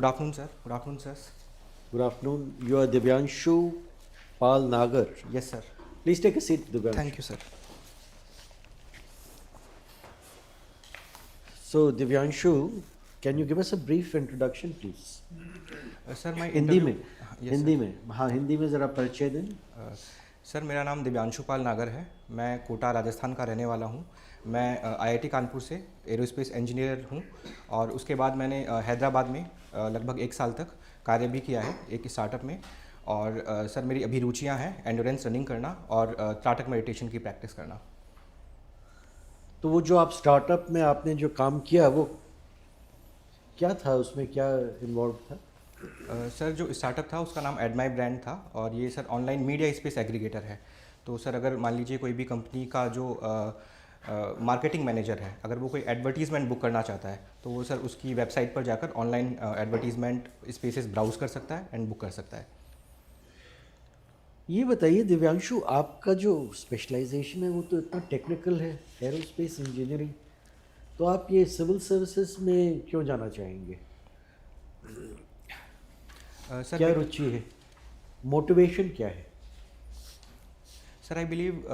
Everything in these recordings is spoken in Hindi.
Good afternoon, sir. Good afternoon, sirs. Good afternoon. You are Divyanshu Pal Nagar. Yes, sir. Please take a seat, Divyanshu. Thank you, sir. So, Divyanshu, can you give us a brief introduction, please? Sir मैं हिंदी में Yes, हिंदी में हाँ हिंदी में ज़रा परिचय दें. सर मेरा नाम दिव्यांशु पाल नागर है. मैं कोटा राजस्थान का रहने वाला हूँ. मैं आईआईटी कानपुर से एरोस्पेस इंजीनियर हूँ और उसके बाद मैंने हैदराबाद में लगभग 1 साल तक कार्य भी किया है एक स्टार्टअप में. और सर मेरी अभिरुचियाँ हैं एंडोरेंस रनिंग करना और त्राटक मेडिटेशन की प्रैक्टिस करना. तो वो जो आप स्टार्टअप में आपने जो काम किया वो क्या था, उसमें क्या इन्वॉल्व था? सर जो स्टार्टअप था उसका नाम एडमाई ब्रांड था और ये sir online media space aggregator है. तो सर अगर मान लीजिए कोई भी कंपनी का जो मार्केटिंग मैनेजर है, अगर वो कोई एडवर्टीज़मेंट बुक करना चाहता है तो वो सर उसकी वेबसाइट पर जाकर ऑनलाइन एडवर्टीज़मेंट स्पेसेस ब्राउज़ कर सकता है एंड बुक कर सकता है. ये बताइए दिव्यांशु, आपका जो स्पेशलाइजेशन है वो तो इतना टेक्निकल है, एरोस्पेस इंजीनियरिंग, तो आप ये सिविल सर्विसेज में क्यों जाना चाहेंगे? सर क्या रुचि है, मोटिवेशन क्या है? सर आई बिलीव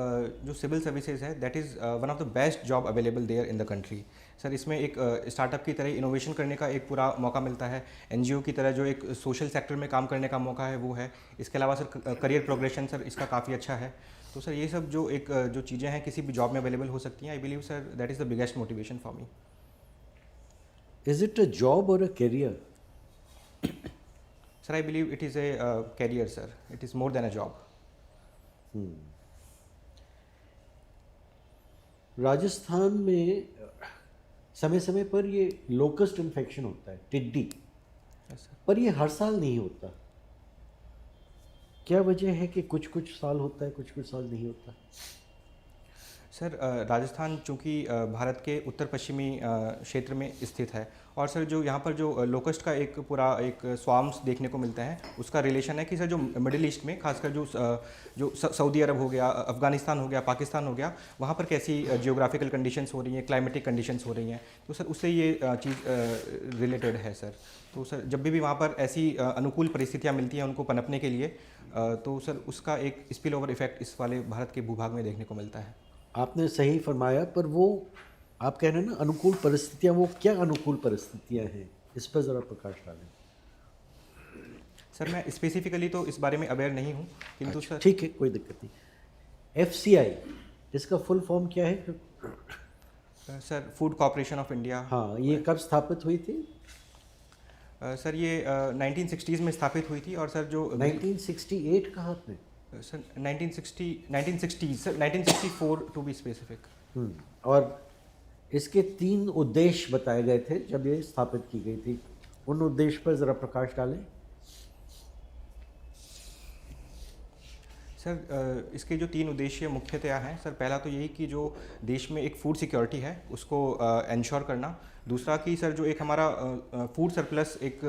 जो सिविल सर्विसेज है that is one of the best job available there in the country. Sir इसमें एक स्टार्टअप की तरह इनोवेशन करने का एक पूरा मौका मिलता है. एनजीओ की तरह जो एक सोशल सेक्टर में काम करने का मौका है वो है. इसके अलावा सर करियर प्रोग्रेशन सर इसका काफ़ी अच्छा है. तो सर ये सब जो जो चीज़ें हैं किसी भी जॉब में अवेलेबल हो सकती हैं. I believe sir that is the biggest motivation for me. Is it a job or a career? Sir I believe it is a career sir. It is more than a job. Rajasthan में समय समय पर ये लोकस्ट इन्फेक्शन होता है, टिड्डी, पर ये हर साल नहीं होता. क्या वजह है कि कुछ कुछ साल होता है, कुछ कुछ साल नहीं होता? सर राजस्थान चूँकि भारत के उत्तर पश्चिमी क्षेत्र में स्थित है और सर जो यहाँ पर जो लोकस्ट का एक पूरा एक स्वार्म्स देखने को मिलता है उसका रिलेशन है कि सर जो मिडिल ईस्ट में खासकर जो सऊदी अरब हो गया, अफ़गानिस्तान हो गया, पाकिस्तान हो गया, वहाँ पर कैसी जियोग्राफिकल कंडीशंस हो रही हैं, क्लाइमेटिक कंडीशंस हो रही हैं. तो सर उससे ये चीज़ रिलेटेड है सर. तो सर जब भी वहाँ पर ऐसी अनुकूल परिस्थितियाँ मिलती हैं उनको पनपने के लिए, तो सर उसका एक स्पिल ओवर इफेक्ट इस वाले भारत के भूभाग में देखने को मिलता है. आपने सही फरमाया, पर वो आप कह रहे हैं ना अनुकूल परिस्थितियाँ, वो क्या अनुकूल परिस्थितियाँ हैं, इस पर ज़रा प्रकाश डालें. सर मैं स्पेसिफिकली तो इस बारे में अवेयर नहीं हूँ, किंतु अच्छा, सर ठीक है, कोई दिक्कत नहीं. FCI, इसका फुल फॉर्म क्या है? Sir food corporation of India. हाँ, ये कब स्थापित हुई थी? सर ये 1960s में स्थापित हुई थी और सर जो 1968 कहा आपने? Sir 1960 sir 1964 to be specific. और इसके 3 उद्देश्य बताए गए थे जब ये स्थापित की गई थी. उन उद्देश्य पर ज़रा प्रकाश डालें. सर इसके जो 3 उद्देश्य मुख्यतया हैं सर, पहला तो यही कि जो देश में एक फूड सिक्योरिटी है उसको इंश्योर करना. दूसरा कि सर जो एक हमारा फूड सरप्लस एक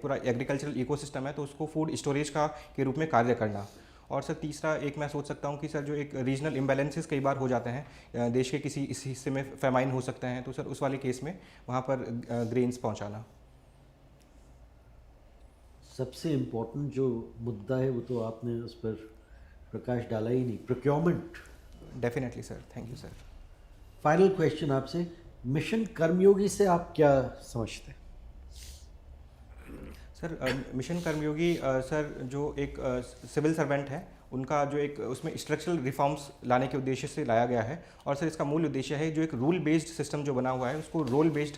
पूरा एग्रीकल्चरल इकोसिस्टम है तो उसको फूड स्टोरेज के रूप में कार्य करना. और सर तीसरा एक मैं सोच सकता हूँ कि सर जो एक रीजनल इम्बैलेंसेस कई बार हो जाते हैं, देश के किसी इस हिस्से में फेमाइन हो सकते हैं, तो सर उस वाले केस में वहाँ पर ग्रेन्स पहुँचाना. सबसे इम्पोर्टेंट जो मुद्दा है वो तो आपने उस पर प्रकाश डाला ही नहीं, procurement. Definitely sir, thank you sir. Final question आपसे, मिशन कर्मयोगी से आप क्या समझते हैं? सर मिशन कर्मयोगी सर जो एक सिविल सर्वेंट है उनका जो एक उसमें स्ट्रक्चरल रिफॉर्म्स लाने के उद्देश्य से लाया गया है. और सर इसका मूल उद्देश्य है जो एक रूल बेस्ड सिस्टम जो बना हुआ है उसको रोल बेस्ड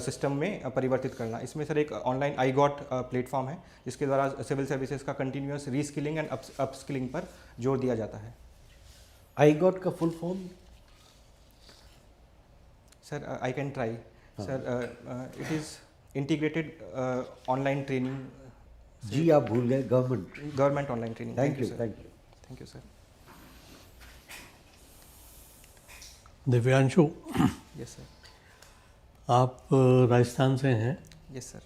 सिस्टम में परिवर्तित करना. इसमें सर एक ऑनलाइन आई गॉट प्लेटफॉर्म है जिसके द्वारा सिविल सर्विसेज का कंटिन्यूस रीस्किलिंग एंड अपस्किलिंग पर जोर दिया जाता है. आई गॉट का full form? Sir I can try. Sir it is integrated online training. जी आप भूल गए, government online training. Thank you. Thank you sir. Divyanshu, yes sir. आप राजस्थान से हैं. Yes sir.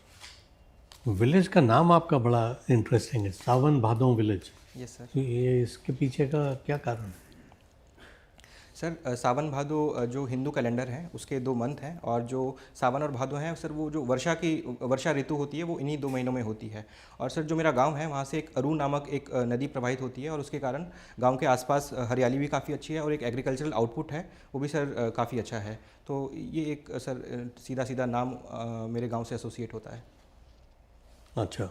विलेज का नाम आपका बड़ा इंटरेस्टिंग है, सावन भादों विलेज. Yes sir. ये इसके पीछे का क्या कारण है? सर सावन भादो जो हिंदू कैलेंडर है उसके 2 मंथ हैं, और जो सावन और भादो हैं सर वो जो वर्षा ऋतु होती है वो इन्हीं 2 महीनों में होती है। और सर जो मेरा गांव है वहाँ से एक अरू नामक एक नदी प्रवाहित होती है, और उसके कारण गांव के आसपास हरियाली भी काफ़ी अच्छी है, और एक एग्रीकल्चरल आउटपुट है वो भी सर काफ़ी अच्छा है। तो ये एक सर सीधा सीधा नाम मेरे गाँव से एसोसिएट होता है। अच्छा,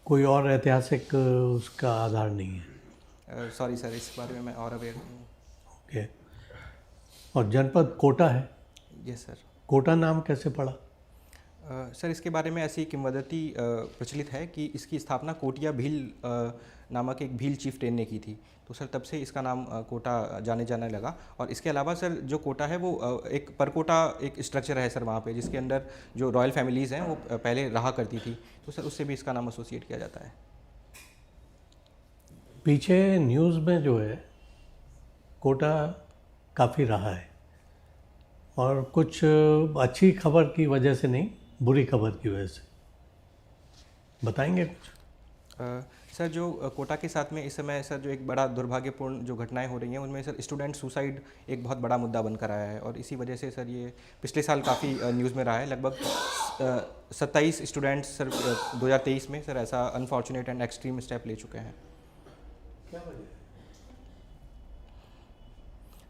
कोई और ऐतिहासिक उसका आधार नहीं है? सॉरी सर, इस बारे में मैं और अवेयर नहीं हूँ। ओके। और जनपद कोटा है, यस सर। कोटा नाम कैसे पड़ा? सर इसके बारे में ऐसी किंवदंती प्रचलित है कि इसकी स्थापना कोटिया भील नामक एक भील चीफ्टेन ने की थी, तो सर तब से इसका नाम कोटा जाने लगा। और इसके अलावा सर जो कोटा है वो एक परकोटा एक स्ट्रक्चर है सर वहाँ पे, जिसके अंदर जो रॉयल फैमिलीज़ हैं वो पहले रहा करती थी, तो सर उससे भी इसका नाम एसोसिएट किया जाता है। पीछे न्यूज़ में जो है कोटा काफ़ी रहा है, और कुछ अच्छी खबर की वजह से नहीं, बुरी खबर की वजह से, बताएंगे कुछ? सर जो कोटा के साथ में इस समय सर जो एक बड़ा दुर्भाग्यपूर्ण जो घटनाएं हो रही हैं उनमें सर स्टूडेंट सुसाइड एक बहुत बड़ा मुद्दा बनकर आया है, और इसी वजह से सर ये पिछले साल काफ़ी न्यूज़ में रहा है। लगभग 27 स्टूडेंट्स सर 2023 में सर ऐसा अनफॉर्चुनेट एंड एक्सट्रीम स्टेप ले चुके हैं। क्या वजह?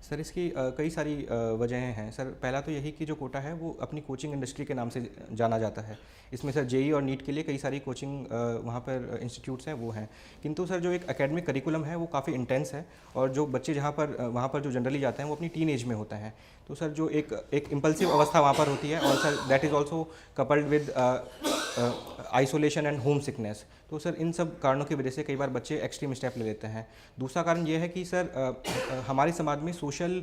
सर इसकी कई सारी वजहें हैं सर। पहला तो यही कि जो कोटा है वो अपनी कोचिंग इंडस्ट्री के नाम से जाना जाता है। इसमें सर जेई और नीट के लिए कई सारी कोचिंग वहाँ पर इंस्टीट्यूट्स हैं वो हैं, किंतु सर जो एक एकेडमिक करिकुलम है वो काफ़ी इंटेंस है, और जो बच्चे जहाँ पर वहाँ पर जो जनरली जाते हैं वो अपनी टीन एज में होते हैं, तो सर जो एक इम्पल्सिव अवस्था वहाँ पर होती है, और sir that is also coupled with isolation and home sickness. तो सर इन सब कारणों की वजह से कई बार बच्चे एक्सट्रीम स्टेप ले लेते हैं। दूसरा कारण ये है कि सर हमारे समाज में सोशल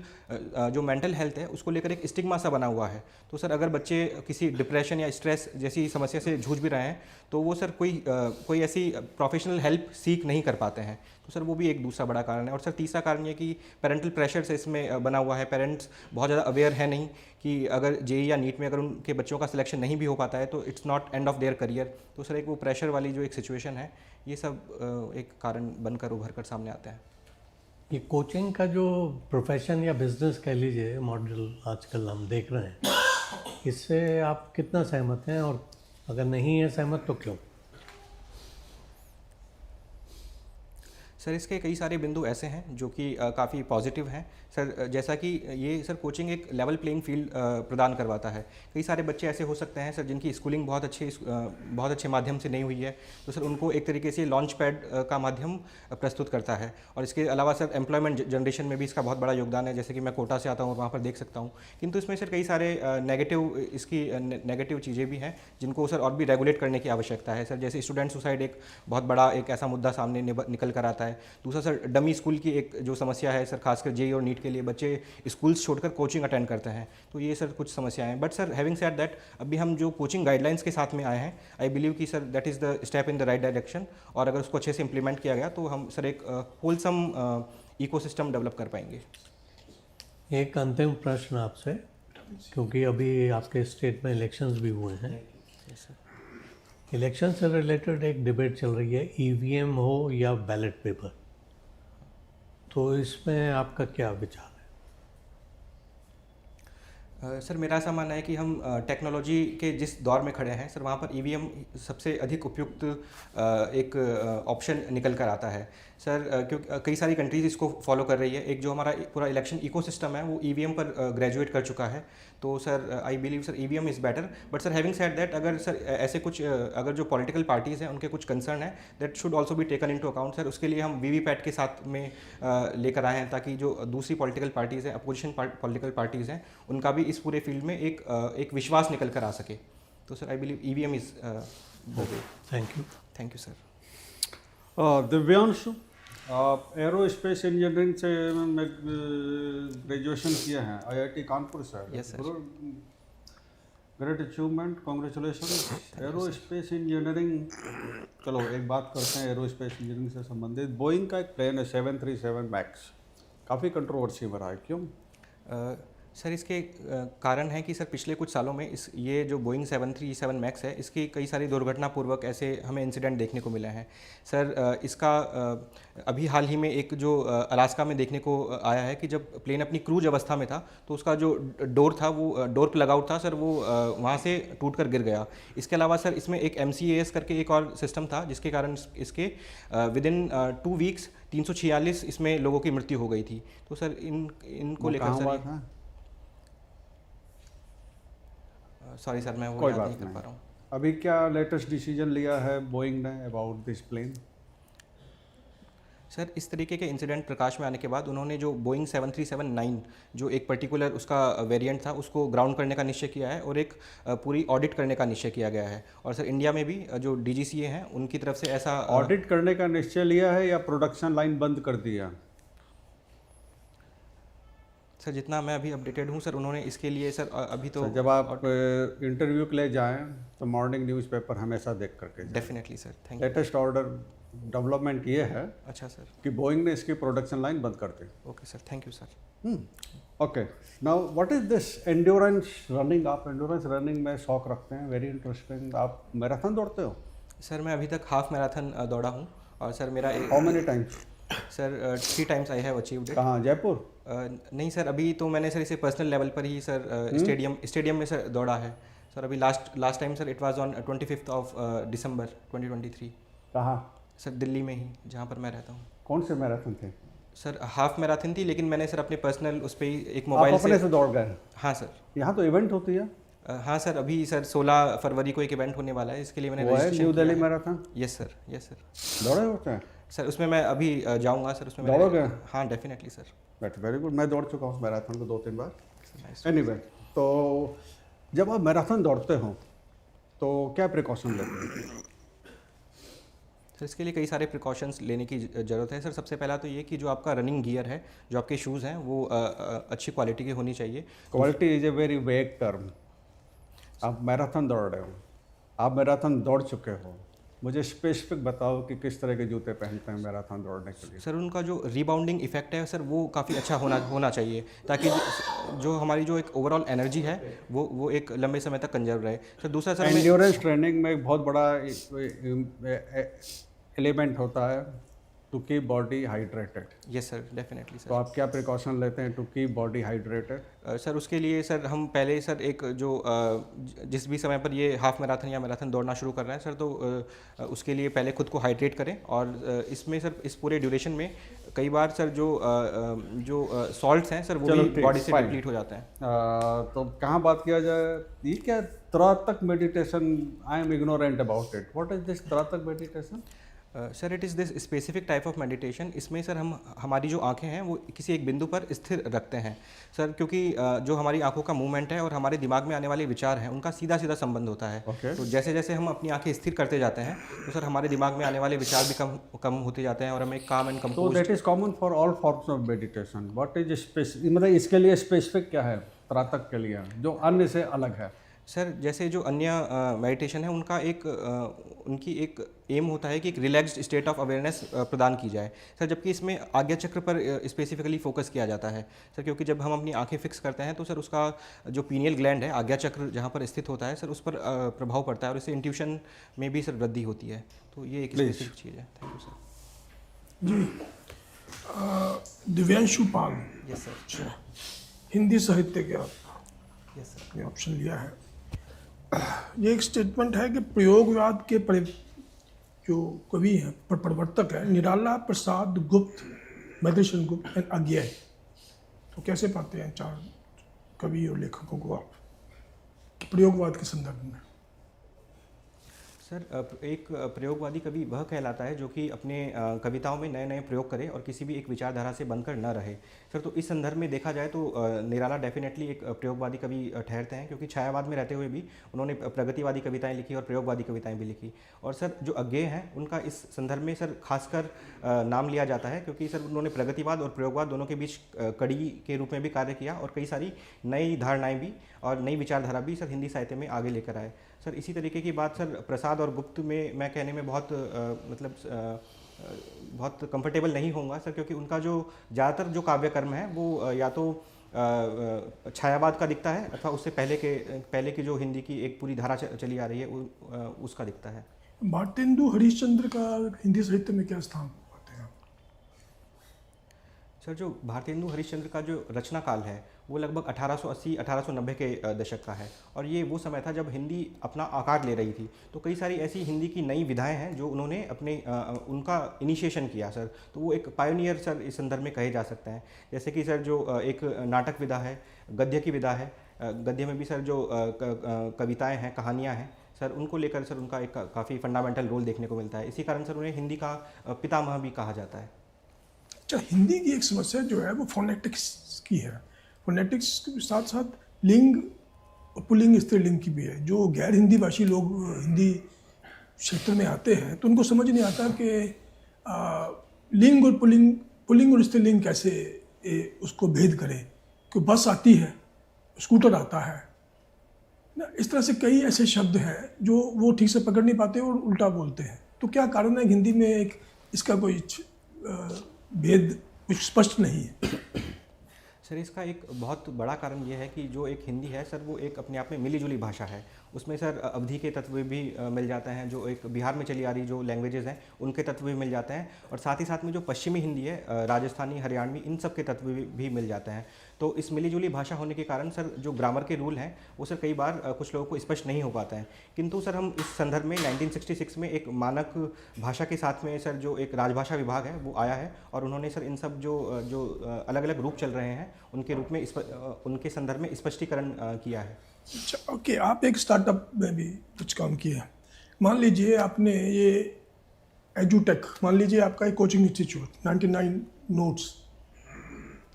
जो मेंटल हेल्थ है उसको लेकर एक स्टिग्मा सा बना हुआ है, तो सर अगर बच्चे किसी डिप्रेशन या स्ट्रेस जैसी समस्या से जूझ भी रहे हैं तो वो सर कोई ऐसी प्रोफेशनल हेल्प सीख नहीं कर पाते हैं, तो सर वो भी एक दूसरा बड़ा कारण है। और सर तीसरा कारण ये कि पेरेंटल प्रेशर से इसमें बना हुआ है। पेरेंट्स बहुत ज़्यादा अवेयर है नहीं कि अगर जेई या नीट में अगर उनके बच्चों का सिलेक्शन नहीं भी हो पाता है तो it's not end of their career, तो सर एक वो प्रेशर वाली जो एक सिचुएशन है, ये सब एक कारण बनकर उभर कर सामने आता है। ये कोचिंग का जो प्रोफेशन या बिजनेस कह लीजिए मॉडल आजकल हम देख रहे हैं, इससे आप कितना सहमत हैं, और अगर नहीं है सहमत तो क्यों? सर इसके कई सारे बिंदु ऐसे हैं जो कि काफ़ी पॉजिटिव हैं सर। जैसा कि ये सर कोचिंग एक लेवल प्लेइंग फील्ड प्रदान करवाता है। कई सारे बच्चे ऐसे हो सकते हैं सर जिनकी स्कूलिंग बहुत अच्छे माध्यम से नहीं हुई है, तो सर उनको एक तरीके से लॉन्च पैड का माध्यम प्रस्तुत करता है। और इसके अलावा सर एम्प्लॉयमेंट जनरेशन में भी इसका बहुत बड़ा योगदान है, जैसे कि मैं कोटा से आता हूँ वहाँ पर देख सकता हूँ। किंतु इसमें सर कई सारे नेगेटिव चीज़ें भी हैं जिनको सर और भी रेगुलेट करने की आवश्यकता है सर। जैसे स्टूडेंट सुसाइड एक बहुत बड़ा एक ऐसा मुद्दा सामने निकल कर आता है। दूसरा सर डमी स्कूल की एक जो समस्या है सर, खासकर जेई और नीट के लिए बच्चे स्कूल्स छोड़कर कोचिंग अटेंड करते हैं, तो ये सर कुछ समस्याएं हैं। But sir having said that, अभी हम जो कोचिंग गाइडलाइंस के साथ में आए हैं, आई बिलीव कि sir that is the step in the right direction, और अगर उसको अच्छे से इंप्लीमेंट किया गया तो हम सर एक होलसम इकोसिस्टम डेवलप कर पाएंगे। एक अंतिम प्रश्न आपसे, क्योंकि अभी आपके स्टेट में इलेक्शंस भी हुए हैं। इलेक्शन से रिलेटेड एक डिबेट चल रही है, ईवीएम हो या बैलेट पेपर, तो इसमें आपका क्या विचार है? सर मेरा ऐसा मानना है कि हम टेक्नोलॉजी के जिस दौर में खड़े हैं सर, वहाँ पर ईवीएम सबसे अधिक उपयुक्त एक ऑप्शन निकल कर आता है सर, क्योंकि कई सारी कंट्रीज़ इसको फॉलो कर रही है। एक जो हमारा पूरा इलेक्शन इकोसिस्टम है वो ईवीएम पर ग्रेजुएट कर चुका है, तो sir I believe sir EVM is better. But sir having said that, अगर सर ऐसे कुछ अगर जो पॉलिटिकल पार्टीज़ हैं उनके कुछ कंसर्न है, that should also be taken into account sir. उसके लिए हम वीवीपैट के साथ में लेकर आए हैं, ताकि जो दूसरी पॉलिटिकल पार्टीज़ हैं, अपोजिशन पॉलिटिकल पार्टीज़ हैं, उनका भी इस पूरे फील्ड में एक विश्वास निकल कर आ सके। तो sir I believe EVM is the way. Thank you sir. Divyansh, arrow space engineering से मैं ग्रेजुएशन किया है IIT कानपुर से। Yes, sir. Great achievement, congratulation. Arrow space engineering, चलो एक बात करते हैं एरो स्पेस इंजीनियरिंग से संबंधित। बोइंग का एक प्लेन है 737 मैक्स, काफ़ी कंट्रोवर्सी में रहा है, क्यों? सर इसके कारण है कि सर पिछले कुछ सालों में ये जो बोइंग 737 मैक्स है इसकी कई सारी दुर्घटनापूर्वक ऐसे हमें इंसिडेंट देखने को मिले हैं। सर इसका अभी हाल ही में एक जो अलास्का में देखने को आया है कि जब प्लेन अपनी क्रूज अवस्था में था तो उसका जो डोर था वो डोर प्लग आउट था सर, वो वहाँ से टूट कर गिर गया। इसके अलावा सर इसमें एक MCAS करके एक और सिस्टम था जिसके कारण इसके विदिन 2 वीक्स 346 इसमें लोगों की मृत्यु हो गई थी। तो सर इनको लेकर सर सॉरी सर मैं वो कोई याद बात नहीं कर नहीं। पा रहा हूँ। अभी क्या लेटेस्ट डिसीजन लिया है बोइंग ने अबाउट दिस प्लेन? सर इस तरीके के इंसिडेंट प्रकाश में आने के बाद उन्होंने जो बोइंग 737-9 जो एक पर्टिकुलर उसका वेरिएंट था उसको ग्राउंड करने का निश्चय किया है और एक पूरी ऑडिट करने का निश्चय किया गया है। और सर इंडिया में भी जो DGCA हैं उनकी तरफ से ऐसा ऑडिट करने का निश्चय लिया है या प्रोडक्शन लाइन बंद कर दिया? सर जितना मैं अभी अपडेटेड हूँ सर उन्होंने इसके लिए सर अभी तो जब आप इंटरव्यू के लिए जाएं तो मॉर्निंग न्यूज़पेपर हमेशा देख करके जाएं। Definitely sir, thank you. Latest order development ये है अच्छा सर, कि बोइंग ने इसकी प्रोडक्शन लाइन बंद कर दी। Okay sir, thank you sir. Okay, now what is this endurance running? आप एंड्योरेंस रनिंग में शौक रखते हैं, वेरी इंटरेस्टिंग। आप मैराथन दौड़ते हो? सर मैं अभी तक हाफ मैराथन दौड़ा हूँ और सर मेरा how many times? Sir 3 times I have achieved it. कहाँ, जयपुर? नहीं सर, अभी तो मैंने सर इसे पर्सनल लेवल पर ही सर स्टेडियम में सर दौड़ा है सर। अभी last time sir it was on 25 of December 2023। कहाँ? सर दिल्ली में ही, जहाँ पर मैं रहता हूँ। कौन से मैराथन थे? सर हाफ मैराथन थी, लेकिन मैंने सर अपने पर्सनल उस पर ही एक आप मोबाइल अपने से दौड़ गए? हाँ सर। यहाँ तो इवेंट होती है। हाँ सर, अभी सर 16 फरवरी को एक इवेंट होने वाला है, इसके लिए मैंने वो है new Delhi marathon? Yes sir, yes sir. दौड़े होते हैं सर उसमें मैं अभी जाऊँगा सर, उसमें दौड़ोगे? हाँ definitely sir. That's very good. मैं दौड़ चुका हूँ मैराथन को 2-3 बार। Nice. एनीवे, तो जब आप मैराथन दौड़ते हो तो क्या प्रिकॉशन लेते हैं? सर इसके लिए कई सारे प्रिकॉशंस लेने की ज़रूरत है सर। सबसे पहला तो ये कि जो आपका रनिंग गियर है, जो आपके शूज़ हैं, वो अच्छी क्वालिटी के होनी चाहिए। Quality is a very vague term. आप मैराथन दौड़ रहे हो, आप मैराथन दौड़ चुके हो, मुझे स्पेसिफिक बताओ कि किस तरह के जूते पहनते हैं मैराथन दौड़ने के लिए? सर उनका जो रिबाउंडिंग इफेक्ट है सर वो काफ़ी अच्छा होना चाहिए, ताकि जो हमारी जो एक ओवरऑल एनर्जी है वो एक लंबे समय तक कंजर्व रहे सर। दूसरा सर एंड्योरेंस ट्रेनिंग में एक बहुत बड़ा एलिमेंट होता है to keep body hydrated. Yes sir, definitely तो सर। आप क्या प्रिकॉशन लेते हैं to keep body hydrated? Sir उसके लिए सर हम पहले सर एक जो जिस भी समय पर ये हाफ मैराथन या मैराथन दौड़ना शुरू कर रहे हैं सर, तो उसके लिए पहले खुद को हाइड्रेट करें। और इसमें सर इस पूरे ड्यूरेशन में कई बार सर जो सॉल्ट्स हैं सर वो भी बॉडी से डिप्लीट हो जाते हैं। तो कहाँ बात किया जाए, ये क्या त्राटक meditation? I am ignorant about it. What is this trataka meditation? Sir it is this specific type of meditation. इसमें सर हम हमारी जो आंखें हैं वो किसी एक बिंदु पर स्थिर रखते हैं सर, क्योंकि जो हमारी आंखों का मूवमेंट है और हमारे दिमाग में आने वाले विचार हैं उनका सीधा सीधा संबंध होता है। Okay. तो जैसे जैसे हम अपनी आंखें स्थिर करते जाते हैं तो सर हमारे दिमाग में आने वाले विचार भी कम होते जाते हैं और हमें काम एंड तो compose. That is common for all forms of meditation. What is मतलब इसके लिए स्पेसिफिक क्या है त्राटक के लिए जो अन्य से अलग है? सर जैसे जो अन्य मेडिटेशन है उनका उनकी एक एम होता है कि एक रिलैक्स्ड स्टेट ऑफ अवेयरनेस प्रदान की जाए सर, जबकि इसमें आज्ञा चक्र पर स्पेसिफिकली फोकस किया जाता है सर, क्योंकि जब हम अपनी आंखें फिक्स करते हैं तो सर उसका जो पीनियल ग्लैंड है, आज्ञा चक्र जहाँ पर स्थित होता है सर, उस पर प्रभाव पड़ता है और इससे इंट्यूशन में भी सर वृद्धि होती है। तो ये एक स्पेसिफिक चीज़ है। Thank you sir. जी, दिव्यांशु पाल। Yes sir. अच्छा, हिंदी साहित्य के आप यस सर। ये ऑप्शन लिया है। ये एक स्टेटमेंट है कि प्रयोगवाद के जो कवि हैं, प्रवर्तक है निराला प्रसाद गुप्त, मधुसूदन गुप्त एंड अज्ञेय। तो कैसे पाते हैं 4 कवि और लेखकों को आप प्रयोगवाद के संदर्भ में? सर एक प्रयोगवादी कवि वह कहलाता है जो कि अपने कविताओं में नए नए प्रयोग करे और किसी भी एक विचारधारा से बंधकर न रहे सर। तो इस संदर्भ में देखा जाए तो निराला डेफिनेटली एक प्रयोगवादी कवि ठहरते हैं, क्योंकि छायावाद में रहते हुए भी उन्होंने प्रगतिवादी कविताएं लिखी और प्रयोगवादी कविताएं भी लिखी। और सर जो अज्ञेय हैं उनका इस संदर्भ में सर खासकर नाम लिया जाता है, क्योंकि सर उन्होंने प्रगतिवाद और प्रयोगवाद दोनों के बीच कड़ी के रूप में भी कार्य किया और कई सारी नई धारणाएँ भी और नई विचारधारा भी सर हिंदी साहित्य में आगे लेकर आए सर। इसी तरीके की बात सर प्रसाद और गुप्त में मैं कहने में बहुत कंफर्टेबल नहीं होऊंगा सर, क्योंकि उनका जो ज़्यादातर जो काव्य कर्म है वो या तो छायावाद का दिखता है अथवा उससे पहले की जो हिंदी की एक पूरी धारा चली आ रही है उसका दिखता है? भारतेंदु हरिश्चंद्र का हिंदी साहित्य में क्या स्थान पाते हैं आप? सर जो भारतेंदु हरिश्चंद्र का जो रचना काल है वो लगभग 1880-1890 के दशक का है, और ये वो समय था जब हिंदी अपना आकार ले रही थी। तो कई सारी ऐसी हिंदी की नई विधाएं हैं जो उन्होंने अपने उनका इनिशिएशन किया सर। तो वो एक पायोनियर सर इस संदर्भ में कहे जा सकते हैं। जैसे कि सर जो एक नाटक विधा है, गद्य की विधा है, गद्य में भी सर जो कविताएँ हैं, कहानियाँ हैं सर, उनको लेकर सर उनका एक काफ़ी फंडामेंटल रोल देखने को मिलता है। इसी कारण सर उन्हें हिंदी का पितामह भी कहा जाता है। अच्छा, हिंदी की एक समस्या जो है वो फोनेटिक्स की है। फोनेटिक्स के साथ साथ लिंग और पुल्लिंग स्त्रीलिंग की भी है। जो गैर हिंदी भाषी लोग हिंदी क्षेत्र में आते हैं तो उनको समझ नहीं आता कि लिंग और पुल्लिंग और स्त्रीलिंग कैसे उसको भेद करें। कि बस आती है, स्कूटर आता है ना, इस तरह से कई ऐसे शब्द हैं जो वो ठीक से पकड़ नहीं पाते और उल्टा बोलते हैं। तो क्या कारण है हिंदी में एक इसका कोई भेद कुछ स्पष्ट नहीं है? सर इसका एक बहुत बड़ा कारण ये है कि जो एक हिंदी है सर वो एक अपने आप में मिली जुली भाषा है। उसमें सर अवधी के तत्व भी मिल जाते हैं, जो एक बिहार में चली आ रही जो लैंग्वेजेस हैं उनके तत्व भी मिल जाते हैं, और साथ ही साथ में जो पश्चिमी हिंदी है, राजस्थानी, हरियाणवी, इन सब के तत्व भी मिल जाते हैं। तो इस मिली जुली भाषा होने के कारण सर जो ग्रामर के रूल हैं वो सर कई बार कुछ लोगों को स्पष्ट नहीं हो पाता है। किंतु सर हम इस संदर्भ में 1966 में एक मानक भाषा के साथ में सर जो एक राजभाषा विभाग है वो आया है, और उन्होंने सर इन सब जो अलग अलग रूप चल रहे हैं उनके रूप में उनके संदर्भ में स्पष्टीकरण किया है। अच्छा, ओके, आप एक स्टार्टअप में भी कुछ काम किया है। मान लीजिए आपने ये एजुटेक, मान लीजिए आपका एक कोचिंग इंस्टीट्यूट 99 नोट्स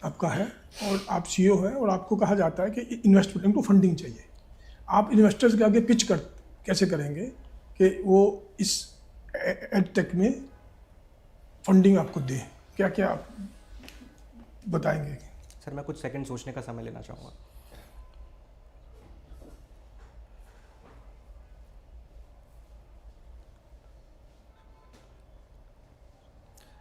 आपका है और आप सीईओ हैं और आपको कहा जाता है कि इन्वेस्टमेंट को फंडिंग चाहिए। आप इन्वेस्टर्स के आगे पिच कैसे करेंगे कि वो इस एडटेक में फंडिंग आपको दें? क्या क्या आप बताएंगे? सर मैं कुछ सेकंड सोचने का समय लेना चाहूँगा।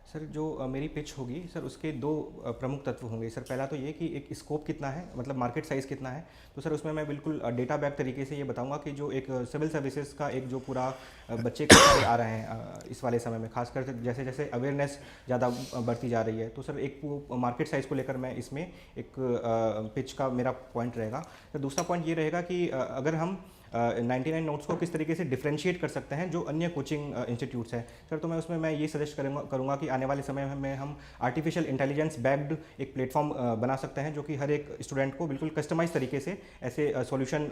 सर जो मेरी पिच होगी सर उसके दो प्रमुख तत्व होंगे सर। पहला तो ये कि एक स्कोप कितना है, मतलब मार्केट साइज़ कितना है। तो सर उसमें मैं बिल्कुल डेटा बैक तरीके से ये बताऊंगा कि जो एक सिविल सर्विसेज का एक जो पूरा बच्चे कई सारे आ रहे हैं इस वाले समय में, खासकर जैसे जैसे अवेयरनेस ज़्यादा बढ़ती जा रही है, तो सर एक मार्केट साइज़ को लेकर मैं इसमें एक पिच का मेरा पॉइंट रहेगा। तो दूसरा पॉइंट ये रहेगा कि अगर हम 99 नोट्स को किस तरीके से डिफरेंशिएट कर सकते हैं जो अन्य कोचिंग इंस्टीट्यूट्स हैं सर, तो मैं उसमें मैं ये सजेस्ट करूँगा कि आने वाले समय में हम आर्टिफिशियल इंटेलिजेंस बैक्ड एक प्लेटफॉर्म बना सकते हैं जो कि हर एक स्टूडेंट को बिल्कुल कस्टमाइज तरीके से ऐसे सॉल्यूशन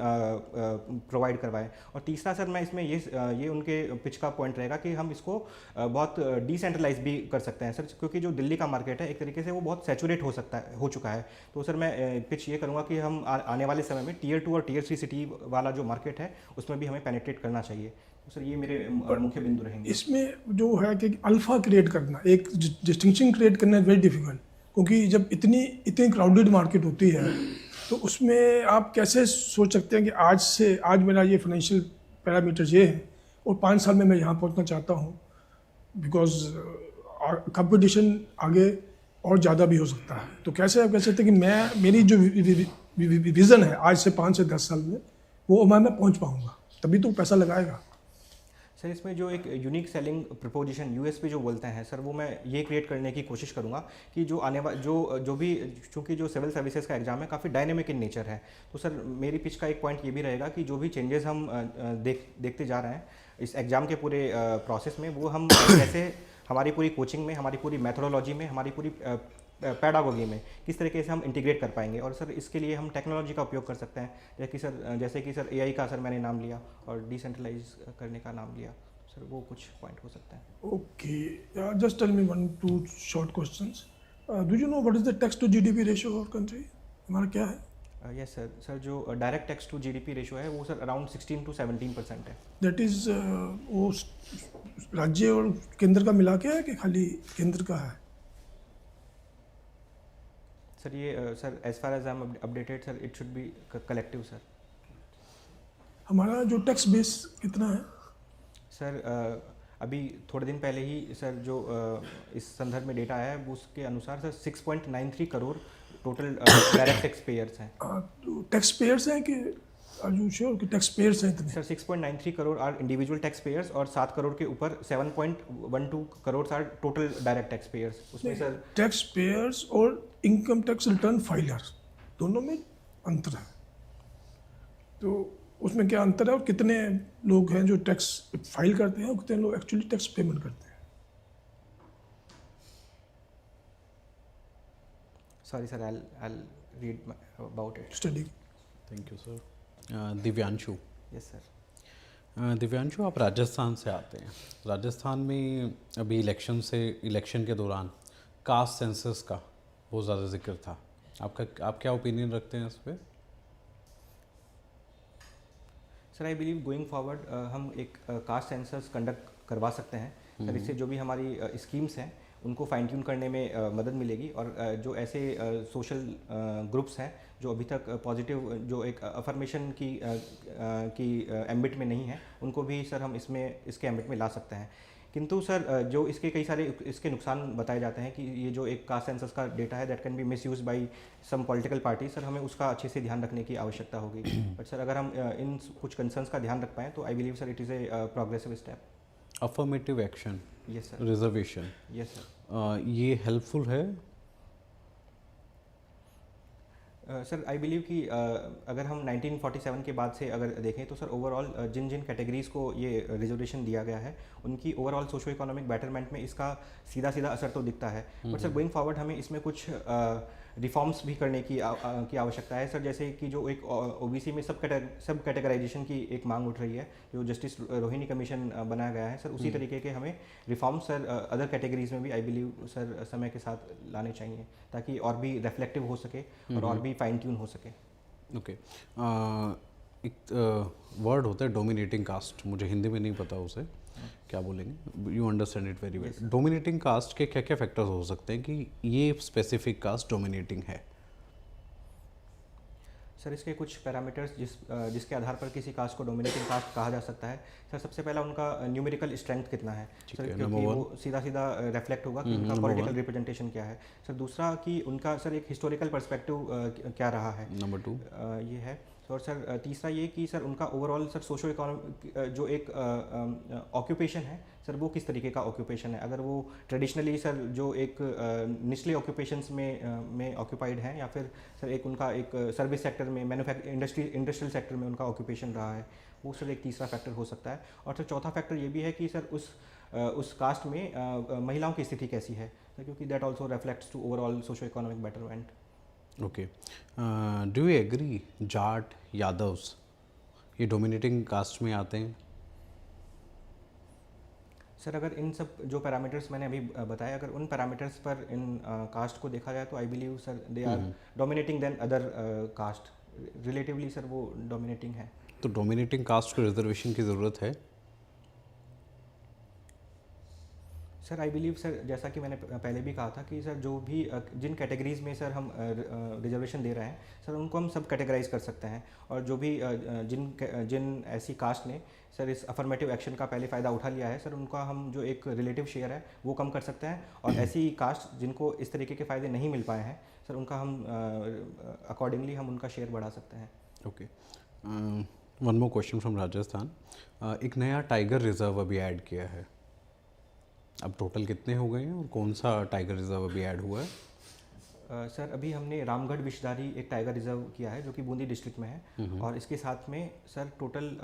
प्रोवाइड करवाएं। और तीसरा सर मैं इसमें ये उनके पिच का पॉइंट रहेगा कि हम इसको बहुत डिसेंट्रलाइज भी कर सकते हैं सर, क्योंकि जो दिल्ली का मार्केट है एक तरीके से वो बहुत सैचुरेट हो चुका है। तो सर मैं पिच ये करूँगा कि हम आने वाले समय में Tier 2 और Tier 3 सिटी वाला जो मार्केट है उसमें भी हमें पेनिट्रेट करना चाहिए। तो सर ये मेरे मुख्य बिंदु रहेंगे। इसमें जो है कि अल्फा क्रिएट करना, एक डिस्टिंक्शन क्रिएट करना वेरी डिफिकल्ट, क्योंकि जब इतनी क्राउडेड मार्केट होती है तो उसमें आप कैसे सोच सकते हैं कि आज मेरा ये फाइनेंशियल पैरामीटर्स ये है और 5 साल में मैं यहाँ पहुँचना चाहता हूँ, बिकॉज कंपटीशन आगे और ज़्यादा भी हो सकता है। तो कैसे आप कह सकते हैं कि मेरी जो विज़न है आज से 5 से 10 साल में वो मैं पहुंच पाऊंगा, तभी तो पैसा लगाएगा। सर इसमें जो एक यूनिक सेलिंग प्रपोजिशन यूएसपी जो बोलते हैं सर, वो मैं ये क्रिएट करने की कोशिश करूंगा कि जो आने वाला जो भी, चूँकि जो सिविल सर्विसेज का एग्जाम है काफ़ी डायनेमिक इन नेचर है, तो सर मेरी पिच का एक पॉइंट ये भी रहेगा कि जो भी चेंजेस हम देखते जा रहे हैं इस एग्ज़ाम के पूरे प्रोसेस में, वो हम कैसे हमारी पूरी कोचिंग में, हमारी पूरी मैथोडोलॉजी में, हमारी पूरी पैडागोगी में किस तरीके से हम इंटीग्रेट कर पाएंगे। और सर इसके लिए हम टेक्नोलॉजी का उपयोग कर सकते हैं, जैसे कि सर एआई का सर मैंने नाम लिया और डिसेंट्रलाइज करने का नाम लिया, सर वो कुछ पॉइंट हो सकता है। Okay, just tell me 1-2 short questions. Do you know what is the tax to GDP ratio of country? हमारा क्या है? यस सर, जो direct tax to GDP ratio है वो सर अराउंड 16 to 17% है। दैट इज वो राज्य और केंद्र का मिला के है कि खाली केंद्र का है? सर ये sir as far as I am updated sir it should be collective sir. हमारा जो टैक्स बेस कितना है? सर अभी थोड़े दिन पहले ही सर जो इस संदर्भ में डेटा आया है वो उसके अनुसार sir 6.93 crore total direct tax payers हैं? तो टैक्स पेयर्स हैं कि आर यू श्योर कि टैक्स पेयर्स हैं इतने? Sir 6.93 crore are individual tax payers और 7 करोड़ के ऊपर 7.12 crore are total direct tax payers. उसमें सर टैक्स पेयर्स और इनकम टैक्स रिटर्न फाइलर्स दोनों में अंतर है, तो उसमें क्या अंतर है और कितने लोग हैं जो टैक्स फाइल करते हैं और कितने लोग एक्चुअली टैक्स पेमेंट करते हैं? Sorry sir, I'll read about it. Study thank you sir. Divyanshu, yes sir. Divyanshu आप राजस्थान से आते हैं। राजस्थान में अभी इलेक्शन के दौरान कास्ट सेंसस का बहुत ज़्यादा जिक्र था। आप क्या ओपिनियन रखते हैं इस पर? Sir I believe going forward हम एक कास्ट सेंसस कंडक्ट करवा सकते हैं सर। इससे जो भी हमारी स्कीम्स हैं उनको फाइन ट्यून करने में मदद मिलेगी, और जो ऐसे सोशल ग्रुप्स हैं जो अभी तक पॉजिटिव जो एक अफर्मेशन की एम्बिट में नहीं है, उनको भी सर हम इसके एम्बिट में ला सकते हैं। किंतु सर जो इसके कई सारे इसके नुकसान बताए जाते हैं कि ये जो एक कास्ट सेंसस का डेटा है that can be misuse by some political party, sir हमें उसका अच्छे से ध्यान रखने की आवश्यकता होगी। बट सर अगर हम इन कुछ कंसर्न्स का ध्यान रख पाएँ तो I believe sir it is a progressive step. Affirmative action, yes sir. Reservation, yes sir. ये हेल्पफुल है? सर आई बिलीव कि अगर हम 1947 के बाद से अगर देखें तो सर ओवरऑल जिन जिन कैटेगरीज़ को ये रिजर्वेशन दिया गया है उनकी ओवरऑल सोशो इकोनॉमिक बेटरमेंट में इसका सीधा असर तो दिखता है। बट सर गोइंग फॉरवर्ड हमें इसमें कुछ रिफॉर्म्स भी करने की आवश्यकता है सर। जैसे कि जो एक ओबीसी में सब कैटेगराइजेशन की एक मांग उठ रही है, जो जस्टिस रोहिणी कमीशन बनाया गया है सर, उसी तरीके के हमें रिफॉर्म सर अदर कैटेगरीज में भी आई बिलीव सर समय के साथ लाने चाहिए, ताकि और भी रिफ्लेक्टिव हो सके और भी फाइन ट्यून हो सके। ओके। एक वर्ड होता है डोमिनेटिंग कास्ट, मुझे हिंदी में नहीं पता उसे क्या बोलेंगे, you understand it very well. Dominating caste के क्या क्या फैक्टर्स हो सकते हैं कि ये स्पेसिफिक कास्ट डोमिनेटिंग है? सर इसके कुछ पैरामीटर्स जिसके आधार पर किसी कास्ट को डोमिनेटिंग कास्ट कहा जा सकता है सर। सबसे पहला उनका न्यूमेरिकल स्ट्रेंथ कितना है सर, क्योंकि वो सीधा रिफ्लेक्ट होगा कि उनका पॉलिटिकल रिप्रेजेंटेशन क्या है। सर दूसरा कि उनका सर एक हिस्टोरिकल पर्सपेक्टिव क्या रहा है। नंबर 2 ये है। और सर तीसरा ये कि सर उनका ओवरऑल सर सोशो इकोनॉमिक जो एक ऑक्यूपेशन है सर, वो किस तरीके का ऑक्यूपेशन है। अगर वो ट्रेडिशनली सर जो एक निचले ऑक्यूपेशंस में ऑक्यूपाइड हैं, या फिर सर एक उनका एक सर्विस सेक्टर में इंडस्ट्रियल सेक्टर में उनका ऑक्यूपेशन रहा है, वो सर एक तीसरा फैक्टर हो सकता है। और सर चौथा फैक्टर ये भी है कि सर उस कास्ट में महिलाओं की स्थिति कैसी है, क्योंकि that also reflects to overall socio economic betterment. Okay. Do you agree Jat Yadavs ये डोमिनेटिंग कास्ट में आते हैं? सर अगर इन सब जो पैरामीटर्स मैंने अभी बताए, अगर उन पैरामीटर्स पर इन कास्ट को देखा जाए तो I believe sir they are dominating than other caste. Relatively sir वो डोमिनेटिंग है। तो डोमिनेटिंग कास्ट को रिजर्वेशन की ज़रूरत है? सर आई बिलीव सर जैसा कि मैंने पहले भी कहा था कि सर जो भी जिन कैटेगरीज़ में सर हम रिजर्वेशन दे रहे हैं सर, उनको हम सब कैटेगराइज कर सकते हैं। और जो भी जिन ऐसी कास्ट ने सर इस अफर्मेटिव एक्शन का पहले फ़ायदा उठा लिया है सर, उनका हम जो एक रिलेटिव शेयर है वो कम कर सकते हैं। और ऐसी कास्ट जिनको इस तरीके के फ़ायदे नहीं मिल पाए हैं सर, उनका हम अकॉर्डिंगली हम उनका शेयर बढ़ा सकते हैं। Okay. One more question from Rajasthan. एक नया टाइगर रिजर्व अभी ऐड किया है, अब टोटल कितने हो गए हैं और कौन सा टाइगर रिजर्व अभी ऐड हुआ है? सर अभी हमने रामगढ़ विषधारी एक टाइगर रिजर्व किया है जो कि बूंदी डिस्ट्रिक्ट में है, और इसके साथ में sir total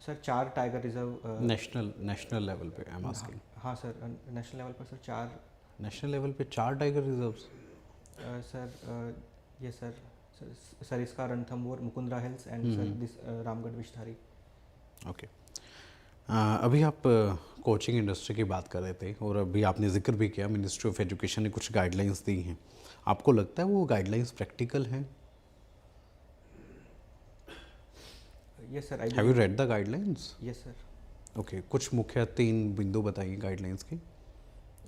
sir 4 tiger reserve national level पे आई एम आस्किंग। हाँ सर, नेशनल लेवल पर सर 4। नेशनल लेवल पे 4 टाइगर रिजर्व्स? सर ये सर इसका Ranthambore Mukundra hills and sir this Ramgarh Vishdhari. Okay. अभी आप कोचिंग इंडस्ट्री की बात कर रहे थे और अभी आपने जिक्र भी किया मिनिस्ट्री ऑफ एजुकेशन ने कुछ गाइडलाइंस दी हैं। आपको लगता है वो गाइडलाइंस प्रैक्टिकल हैं? Yes sir. Have you read the guidelines? Yes sir. Okay, कुछ मुख्य 3 बिंदु बताइए गाइडलाइंस की।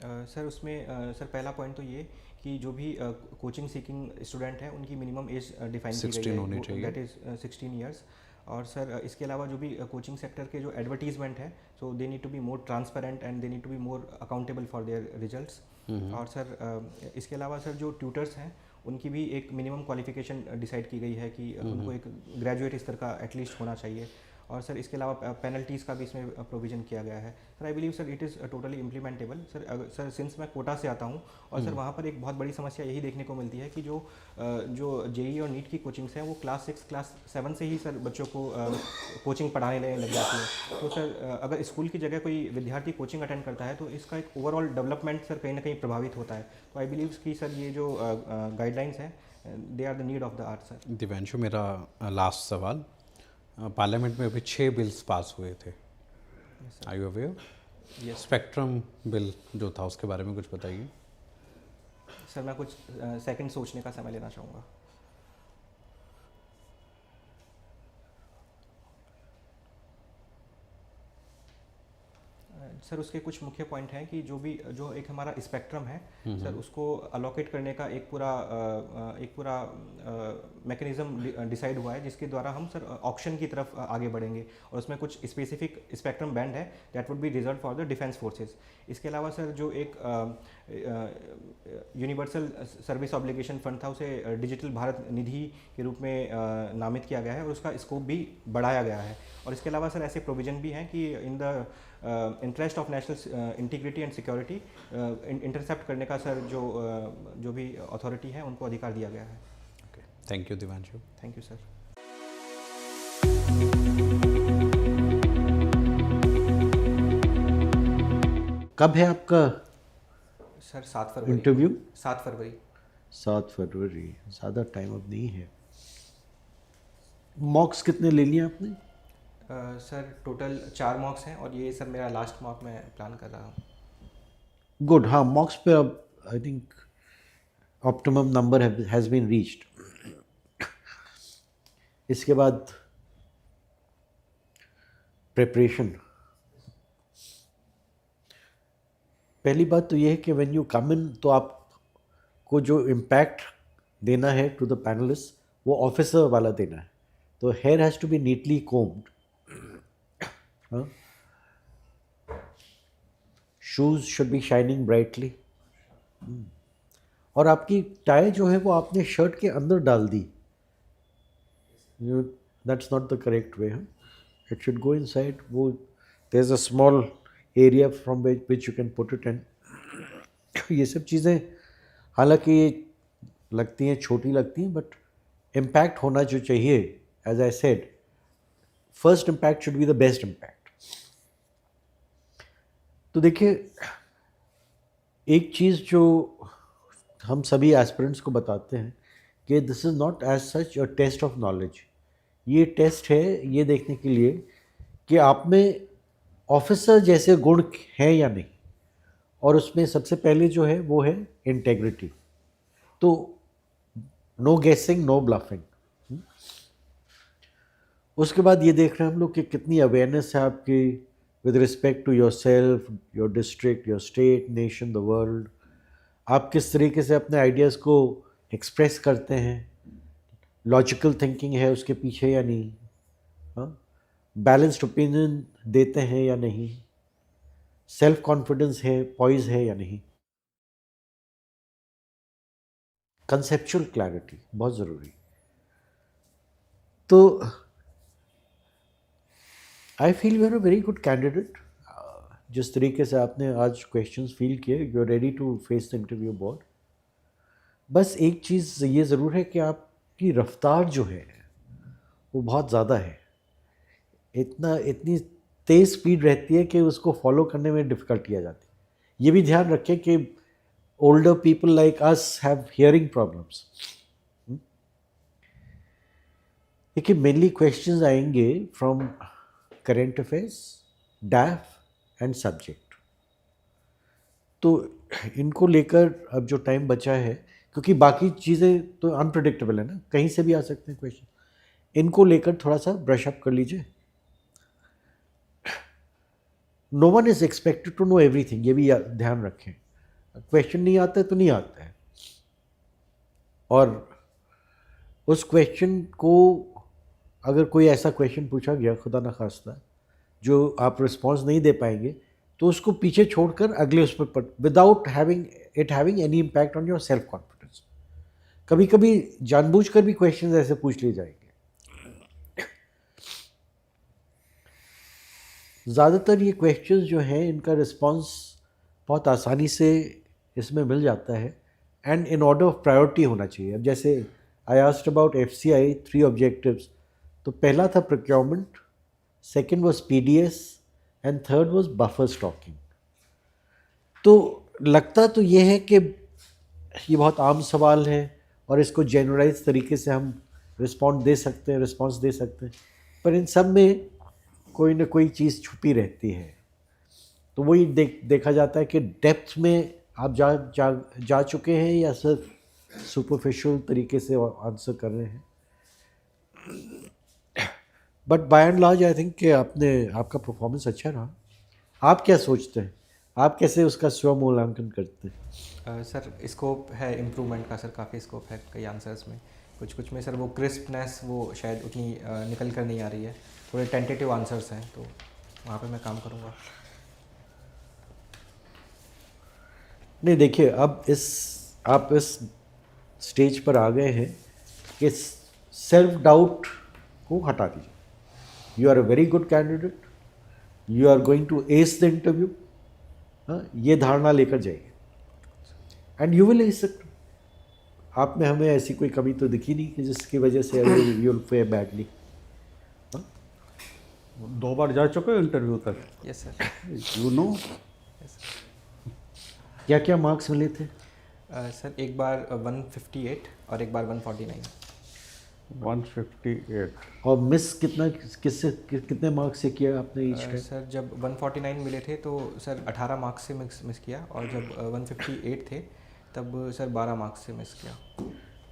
सर उसमें सर पहला पॉइंट तो ये कि जो भी कोचिंग सीकिंग स्टूडेंट हैं उनकी मिनिमम एज डिफाइन की गई है, होनी चाहिए, दैट इज़ 16 ईयर्स। और सर इसके अलावा जो भी कोचिंग सेक्टर के जो एडवर्टीजमेंट है, so they need to be more transparent and they need to be more accountable for their results. और सर इसके अलावा सर जो ट्यूटर्स हैं उनकी भी एक मिनिमम क्वालिफिकेशन डिसाइड की गई है कि उनको एक ग्रेजुएट स्तर का एटलीस्ट होना चाहिए। और सर इसके अलावा पेनल्टीज़ का भी इसमें प्रोविज़न किया गया है। Sir I believe sir it is totally implementable. Sir since मैं कोटा से आता हूँ और सर वहाँ पर एक बहुत बड़ी समस्या यही देखने को मिलती है कि जो जेई और नीट की कोचिंग्स हैं वो क्लास 6 क्लास 7 से ही सर बच्चों को कोचिंग पढ़ाने लग जाती है। तो सर अगर स्कूल की जगह कोई विद्यार्थी कोचिंग अटेंड करता है तो इसका एक ओवरऑल डेवलपमेंट सर कहीं ना कहीं प्रभावित होता है। तो आई बिलीव कि सर ये जो गाइडलाइंस हैं they are the need of the art sir. Divyanshu, मेरा लास्ट सवाल, पार्लियामेंट में अभी 6 बिल्स पास हुए थे, are you aware? Spectrum bill जो था उसके बारे में कुछ बताइए। सर मैं कुछ सेकंड सोचने का समय लेना चाहूँगा। सर उसके कुछ मुख्य पॉइंट हैं कि जो एक हमारा स्पेक्ट्रम है सर उसको अलोकेट करने का एक पूरा मैकेनिज्म डिसाइड हुआ है जिसके द्वारा हम सर ऑक्शन की तरफ आगे बढ़ेंगे और उसमें कुछ स्पेसिफिक स्पेक्ट्रम बैंड है that would be reserve for the defence forces. इसके अलावा सर जो एक यूनिवर्सल सर्विस ऑब्लिगेशन फंड था उसे डिजिटल भारत निधि के रूप में नामित किया गया है और उसका स्कोप भी बढ़ाया गया है। और इसके अलावा सर ऐसे प्रोविज़न भी हैं कि in the interest of national integrity and security intercept करने का सर जो भी अथॉरिटी है उनको अधिकार दिया गया है। Okay, thank you Divyanshu. Thank you sir. कब है आपका सर 7 फरवरी। इंटरव्यू? 7 फरवरी। 7 फरवरी, ज़्यादा टाइम अब नहीं है। मॉक्स कितने ले लिए आपने? सर टोटल 4 मॉक्स हैं और ये सर मेरा लास्ट मॉक मैं प्लान कर रहा हूँ। गुड। हाँ, मॉक्स पे अब I think optimum number has been reached. इसके बाद प्रिपरेशन। पहली बात तो ये है कि व्हेन यू कम इन तो आपको जो इम्पैक्ट देना है टू द पैनलिस्ट वो ऑफिसर वाला देना है। तो hair has to be neatly combed, shoes should be shining brightly, और आपकी टाई जो है वो आपने शर्ट के अंदर डाल दी। That's not the correct way. It should go inside. वो there is a small area from which you can put it in. ये सब चीज़ें हालांकि लगती हैं छोटी लगती हैं बट इम्पैक्ट होना जो चाहिए, as I said, first impact should be the best impact. तो देखिए, एक चीज़ जो हम सभी एस्पिरेंट्स को बताते हैं कि this is not as such a test of knowledge. ये टेस्ट है ये देखने के लिए कि आप में ऑफिसर जैसे गुण हैं या नहीं, और उसमें सबसे पहले जो है वो है इंटेग्रिटी। तो नो गेसिंग, नो ब्लफिंग। उसके बाद ये देख रहे हैं हम लोग कि कितनी अवेयरनेस है आपकी with respect to yourself, your district, your state, nation, the world. आप किस तरीके से अपने आइडियाज़ को एक्सप्रेस करते हैं, लॉजिकल थिंकिंग है उसके पीछे या नहीं, बैलेंस्ड ओपिनियन देते हैं या नहीं, सेल्फ कॉन्फिडेंस है, पॉइज है या नहीं। कंसेप्चुअल क्लैरिटी बहुत ज़रूरी। तो I feel you are a very good candidate. जिस तरीके से आपने आज क्वेश्चंस फील किए, you are ready to face the interview board. बस एक चीज़ ये ज़रूर है कि आपकी रफ्तार जो है वो बहुत ज़्यादा है। इतनी तेज़ स्पीड रहती है कि उसको फॉलो करने में डिफ़िकल्टी आ जाती है। ये भी ध्यान रखें कि older people like us have hearing problems. देखिए, मेनली क्वेश्चंस आएंगे from current affairs, डैफ and subject. तो इनको लेकर अब जो टाइम बचा है, क्योंकि बाकी चीज़ें तो अनप्रेडिक्टेबल है ना, कहीं से भी आ सकते हैं क्वेश्चन, इनको लेकर थोड़ा सा ब्रश अप कर लीजिए। No one is expected to know everything, ये भी ध्यान रखें। क्वेश्चन नहीं आता है तो नहीं आता है, और उस क्वेश्चन को अगर कोई ऐसा क्वेश्चन पूछा गया खुदा न खास्ता जो आप रिस्पॉन्स नहीं दे पाएंगे, तो उसको पीछे छोड़कर अगले उस पर without having any impact on your self confidence. कभी कभी जानबूझकर भी क्वेश्चंस ऐसे पूछ लिए जाएंगे। ज़्यादातर ये क्वेश्चंस जो हैं इनका रिस्पांस बहुत आसानी से इसमें मिल जाता है and in order of priority होना चाहिए। अब जैसे I asked about FCI 3 objectives, तो पहला था procurement, second was PDS and third was buffer stocking. तो लगता तो ये है कि ये बहुत आम सवाल है और इसको जनरलाइज तरीके से हम रिस्पॉन्स दे सकते हैं, पर इन सब में कोई ना कोई चीज़ छुपी रहती है। तो वही देखा जाता है कि डेप्थ में आप जा चुके हैं या सिर्फ सुपरफिशियल तरीके से आंसर कर रहे हैं। But by and large I think कि आपका परफॉर्मेंस अच्छा रहा। आप क्या सोचते हैं, आप कैसे उसका स्व मूल्यांकन करते हैं? सर स्कोप है इम्प्रूवमेंट का, सर काफ़ी स्कोप है कई आंसर्स में। कुछ में सर वो क्रिस्पनेस वो शायद उतनी निकल कर नहीं आ रही है, थोड़े टेंटेटिव आंसर्स हैं, तो वहाँ पे मैं काम करूँगा। नहीं देखिए, अब आप इस स्टेज पर आ गए हैं कि सेल्फ डाउट को हटा दीजिए। You are a very good candidate, you are going to ace the interview, ये धारणा लेकर जाइए and you will ace it. आप में हमें ऐसी कोई कमी तो दिखी नहीं कि जिसकी वजह से यू विल फेयर बैडली। 2 बार जा चुके हो इंटरव्यू तक, यस सर। You know. क्या क्या मार्क्स मिले थे? सर एक बार 158 और एक बार 149। 158। और मिस कितने मार्क्स से किया आपने ईच टाइम? सर जब 149 मिले थे तो सर 18 मार्क्स से मिस किया, और जब 158 थे तब सर 12 मार्क्स से मिस किया।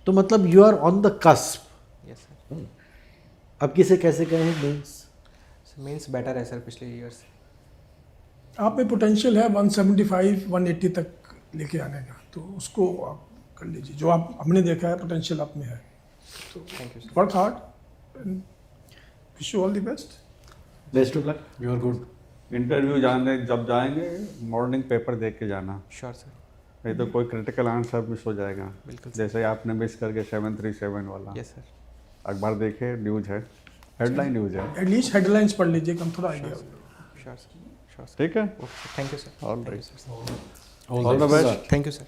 तो मतलब you are on the cusp. Yes sir. अब किसे कैसे गए हैं मेंस? मीन्स बेटर है सर पिछले ईयर से। आप में पोटेंशियल है 175 180 तक लेके आने का, तो उसको आप कर लीजिए। जो आप हमने देखा है पोटेंशियल आप में है, तो thank you sir. Work hard and wish you all the best. Best of luck. You are good. Interview जब जाएंगे मॉर्निंग पेपर देख के जाना, श्योर सर। नहीं तो कोई क्रिटिकल आंसर मिस हो जाएगा। बिल्कुल सर। जैसे आपने मिस करके 737 वाला, यस सर। अखबार देखे, न्यूज़ है, हेडलाइन न्यूज़ है। एटलीस्ट हेडलाइंस पढ़ लीजिए, कम थोड़ा idea. Sure sir. Sure sir. ठीक है, okay sir, thank you sir. All right, sir. All the best. Thank you sir.